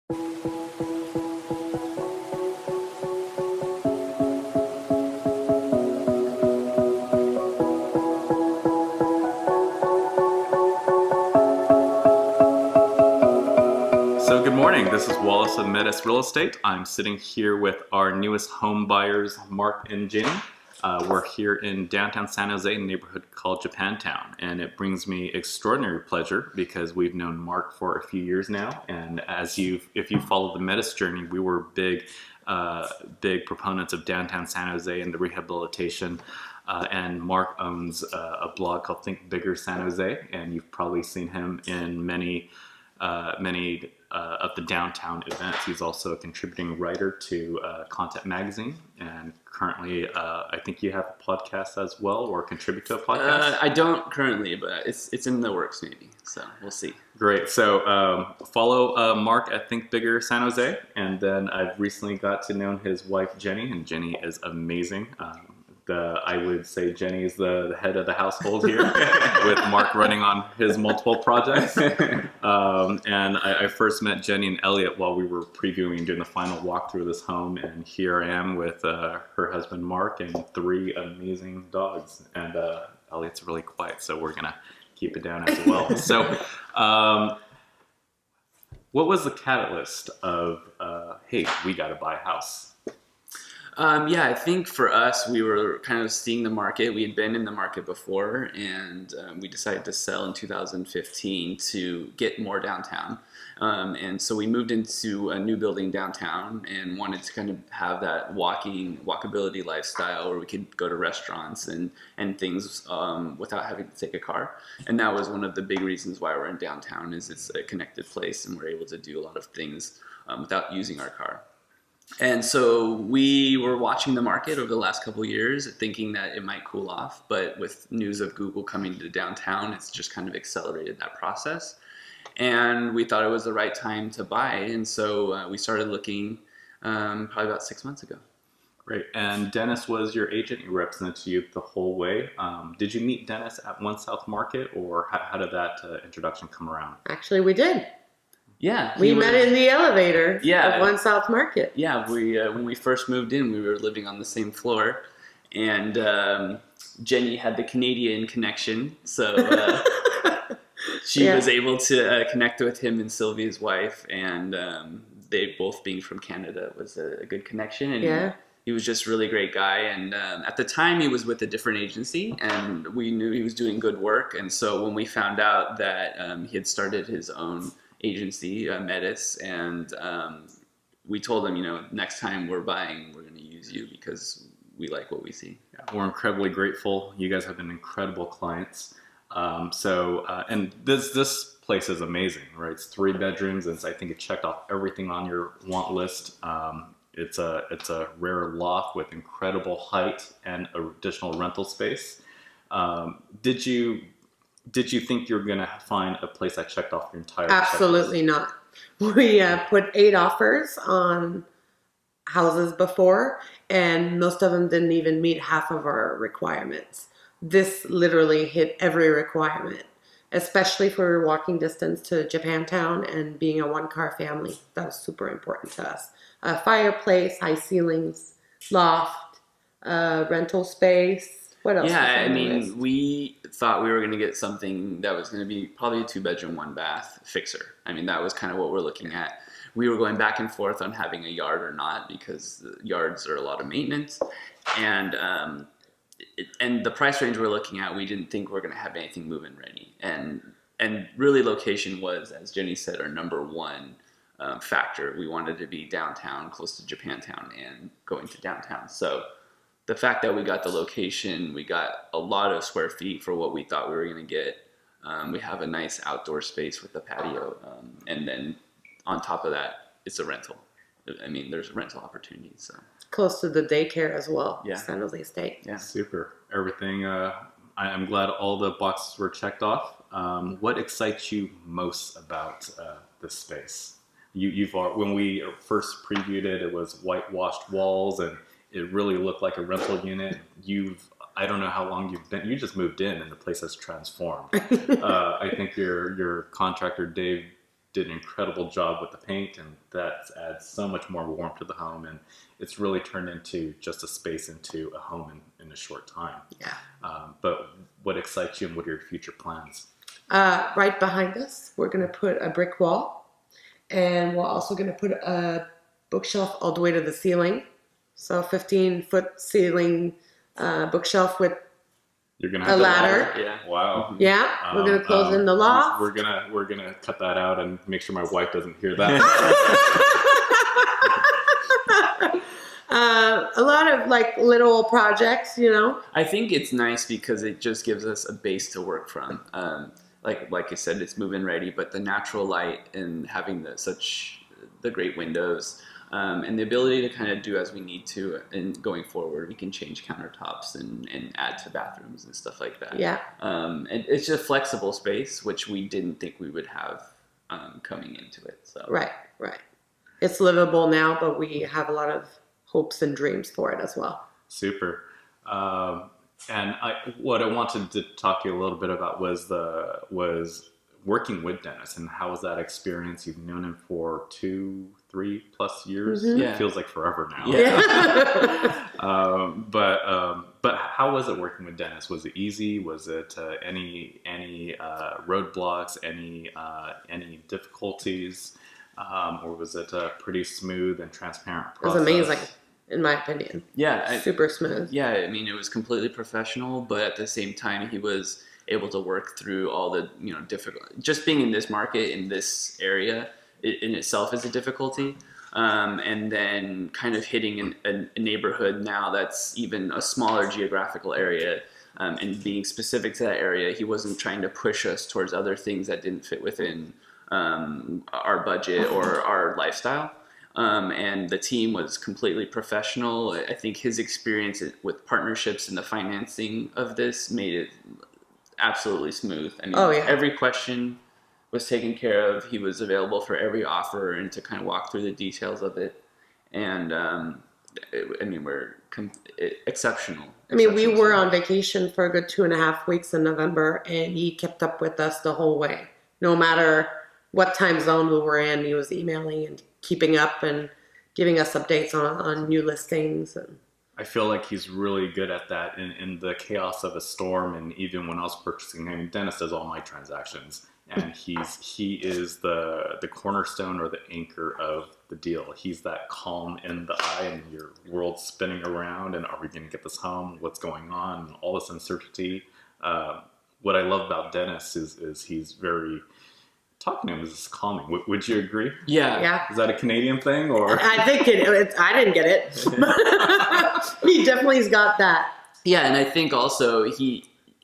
So good morning, this is Wallace of METIS Real Estate. I'm sitting here with our newest home buyers, Mark and Jenny. We're here in downtown San Jose, in a neighborhood called Japantown, and it brings me extraordinary pleasure because we've known Mark for a few years now, and if you follow the METIS journey, we were big proponents of downtown San Jose and the rehabilitation. And Mark owns a blog called Think Bigger San Jose, and you've probably seen him in many of the downtown events. He's also a contributing writer to Content Magazine, and currently I think you have a podcast as well, or contribute to a podcast? I don't currently, but it's in the works maybe, so we'll see. Great. So follow Mark at Think Bigger San Jose, and then I've recently got to know his wife Jenny, and Jenny is amazing. I would say Jenny is the head of the household here, with Mark running on his multiple projects. And I first met Jenny and Elliot while we were previewing, doing the final walkthrough of this home, and here I am with her husband Mark and 3 amazing dogs. And Elliot's really quiet, so we're gonna keep it down as well. So, what was the catalyst of hey, we got to buy a house? Yeah, I think for us, we were kind of seeing the market. We had been in the market before, and we decided to sell in 2015 to get more downtown. And so we moved into a new building downtown and wanted to kind of have that walkability lifestyle where we could go to restaurants and things without having to take a car. And that was one of the big reasons why we're in downtown, is it's a connected place and we're able to do a lot of things without using our car. And so we were watching the market over the last couple of years, thinking that it might cool off. But with news of Google coming to downtown, it's just kind of accelerated that process. And we thought it was the right time to buy. And so we started looking probably about 6 months ago. Great. And Dennis was your agent. He represented you the whole way. Did you meet Dennis at One South Market, or how did that introduction come around? Actually, we did. Yeah, we met in the elevator of One South Market. Yeah, when we first moved in, we were living on the same floor, and Jenny had the Canadian connection, so she was able to connect with him and Sylvia's wife, and they both being from Canada was a good connection. And he was just a really great guy, and at the time he was with a different agency, and we knew he was doing good work. And so when we found out that he had started his own agency, METIS, and we told him, next time we're buying, we're going to use you because we like what we see. Yeah, we're incredibly grateful. You guys have been incredible clients. And this place is amazing, right? It's 3 bedrooms, and I think it checked off everything on your want list. It's a rare loft with incredible height and additional rental space. Did you think you were going to find a place that checked off your entire Absolutely not. We put 8 offers on houses before, and most of them didn't even meet half of our requirements. This literally hit every requirement, especially for walking distance to Japantown and being a 1-car family. That was super important to us. A fireplace, high ceilings, loft, rental space. What else? Yeah, I mean, we thought we were going to get something that was going to be probably a 2-bedroom, 1-bath fixer. I mean, that was kind of what we're looking at. We were going back and forth on having a yard or not, because the yards are a lot of maintenance. And the price range we're looking at, we didn't think we were going to have anything move-in ready. And really, location was, as Jenny said, our number one factor. We wanted to be downtown, close to Japantown, and going to downtown. So the fact that we got the location, we got a lot of square feet for what we thought we were going to get. We have a nice outdoor space with a patio. And then on top of that, it's a rental. I mean, there's rental opportunities. So. Close to the daycare as well, yeah. San Jose State. Yeah, super. Everything, I'm glad all the boxes were checked off. What excites you most about this space? When we first previewed it, it was whitewashed walls, and it really looked like a rental unit. I don't know how long you've been. You just moved in, and the place has transformed. I think your contractor Dave did an incredible job with the paint, and that adds so much more warmth to the home, and it's really turned into just a space into a home in a short time. Yeah. But what excites you, and what are your future plans? Right behind us, we're going to put a brick wall, and we're also going to put a bookshelf all the way to the ceiling. So 15-foot ceiling bookshelf with You're gonna a have ladder. Yeah. Wow. Yeah, we're going to close in the loft. We're gonna cut that out and make sure my wife doesn't hear that. A lot of like little projects, you know. I think it's nice because it just gives us a base to work from. Like I said, it's move-in ready, but the natural light and having the great windows and the ability to kind of do as we need to, and going forward, we can change countertops and add to bathrooms and stuff like that. Yeah. And it's just flexible space, which we didn't think we would have coming into it. So Right. It's livable now, but we have a lot of hopes and dreams for it as well. Super. And what I wanted to talk to you a little bit about was working with Dennis, and how was that experience? You've known him for 2-3+ years. Mm-hmm. Yeah. It feels like forever now. Yeah. But how was it working with Dennis? Was it easy? Was it any roadblocks? Any difficulties? Or was it a pretty smooth and transparent It was process? amazing, in my opinion. Yeah. Super smooth. Yeah, I mean, it was completely professional, but at the same time, he was able to work through all the, difficult. Just being in this market, in this area, in itself is a difficulty. And then kind of hitting a neighborhood now that's even a smaller geographical area, and being specific to that area, he wasn't trying to push us towards other things that didn't fit within our budget or our lifestyle. And the team was completely professional. I think his experience with partnerships and the financing of this made it absolutely smooth. I mean, every question was taken care of. He was available for every offer and to kind of walk through the details of it. And we're exceptional. I mean, we were on vacation for a good 2.5 weeks in November, and he kept up with us the whole way. No matter what time zone we were in, he was emailing and keeping up and giving us updates on new listings. And I feel like he's really good at that in the chaos of a storm. And even when I was purchasing, I mean, Dennis does all my transactions, and he is the cornerstone or the anchor of the deal. He's that calm in the eye, and your world's spinning around, and are we going to get this home? What's going on? And all this uncertainty. What I love about Dennis is he's very... Talking to him is calming. Would you agree? Yeah. Is that a Canadian thing, or? I think I didn't get it. He definitely's got that. Yeah, and I think also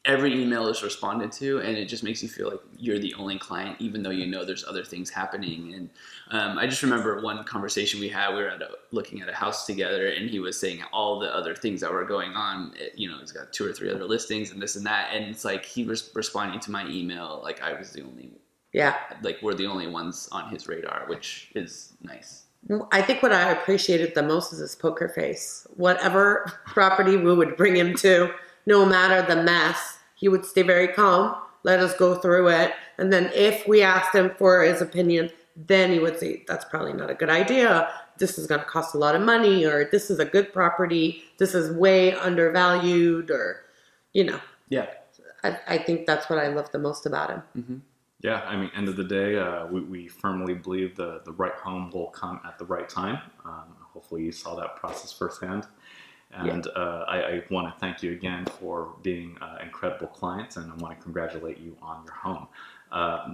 every email is responded to, and it just makes you feel like you're the only client, even though there's other things happening. And I just remember one conversation we had. We were looking at a house together, and he was saying all the other things that were going on. He's got 2 or 3 other listings and this and that, and it's like he was responding to my email like I was the only. Yeah. Like we're the only ones on his radar, which is nice. I think what I appreciated the most is his poker face. Whatever property we would bring him to, no matter the mess, he would stay very calm, let us go through it. And then if we asked him for his opinion, then he would say, that's probably not a good idea. This is going to cost a lot of money, or this is a good property. This is way undervalued, or, Yeah. I think that's what I love the most about him. Mm-hmm. Yeah, I mean, end of the day, we firmly believe the right home will come at the right time. Hopefully you saw that process firsthand. And I want to thank you again for being incredible clients, and I want to congratulate you on your home.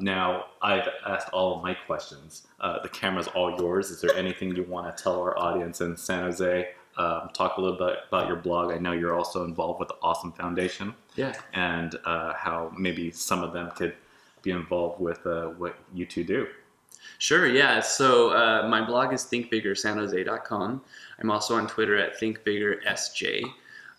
Now, I've asked all of my questions. The camera's all yours. Is there anything you want to tell our audience in San Jose? Talk a little bit about your blog. I know you're also involved with the Awesome Foundation. Yeah. And how maybe some of them could be involved with what you two do. Sure, yeah. So my blog is thinkbiggersanjose.com. I'm also on Twitter at thinkbiggersj.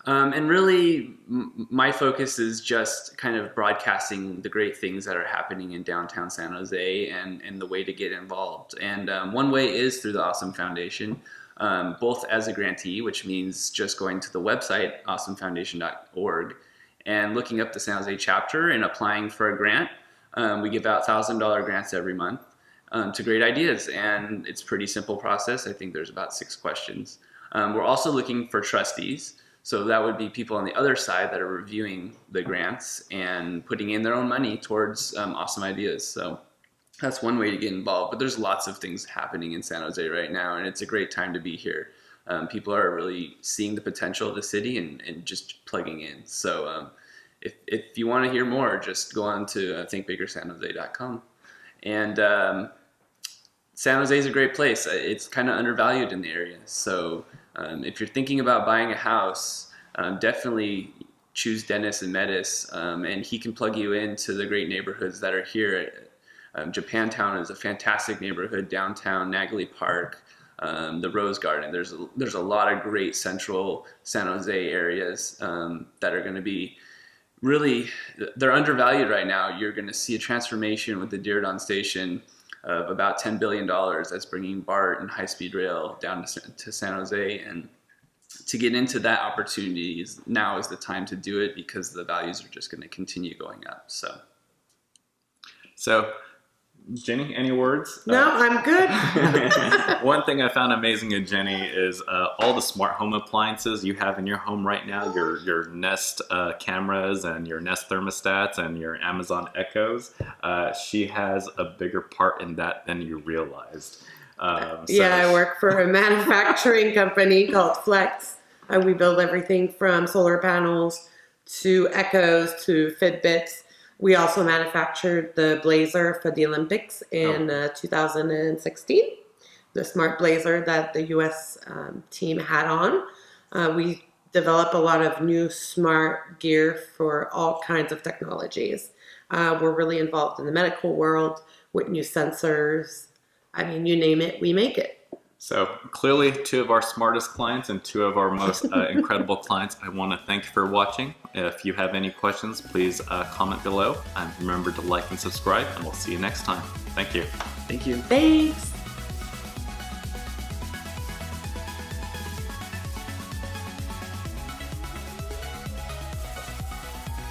And really, my focus is just kind of broadcasting the great things that are happening in downtown San Jose and the way to get involved. And one way is through the Awesome Foundation, both as a grantee, which means just going to the website, awesomefoundation.org, and looking up the San Jose chapter and applying for a grant. We give out $1,000 grants every month. to great ideas. And it's a pretty simple process. I think there's about 6 questions. We're also looking for trustees. So that would be people on the other side that are reviewing the grants and putting in their own money towards awesome ideas. So that's one way to get involved. But there's lots of things happening in San Jose right now, and it's a great time to be here. People are really seeing the potential of the city and just plugging in. So if you want to hear more, just go on to thinkbiggersanjose.com. And San Jose is a great place. It's kind of undervalued in the area. So if you're thinking about buying a house, definitely choose Dennis and METIS, and he can plug you into the great neighborhoods that are here. Japantown is a fantastic neighborhood, downtown, Nagley Park, the Rose Garden. There's a lot of great central San Jose areas that are going to be really, they're undervalued right now. You're going to see a transformation with the Diridon station of about $10 billion. That's bringing BART and high-speed rail down to San Jose. And to get into that opportunity, now is the time to do it, because the values are just going to continue going up. So Jenny, any words? No, I'm good. One thing I found amazing at Jenny is all the smart home appliances you have in your home right now, your Nest cameras and your Nest thermostats and your Amazon Echoes. She has a bigger part in that than you realized. I work for a manufacturing company called Flex. We build everything from solar panels to Echoes to Fitbits. We also manufactured the blazer for the Olympics in 2016, the smart blazer that the U.S. Team had on. We develop a lot of new smart gear for all kinds of technologies. We're really involved in the medical world with new sensors. I mean, you name it, we make it. So clearly 2 of our smartest clients and 2 of our most incredible clients. I want to thank you for watching. If you have any questions, please comment below, and remember to like and subscribe, and we'll see you next time. Thank you. thank you. Thanks.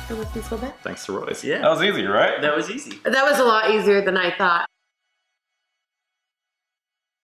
That wasn't so bad. Thanks to Royce. Yeah. That was easy, right? That was easy. That was a lot easier than I thought.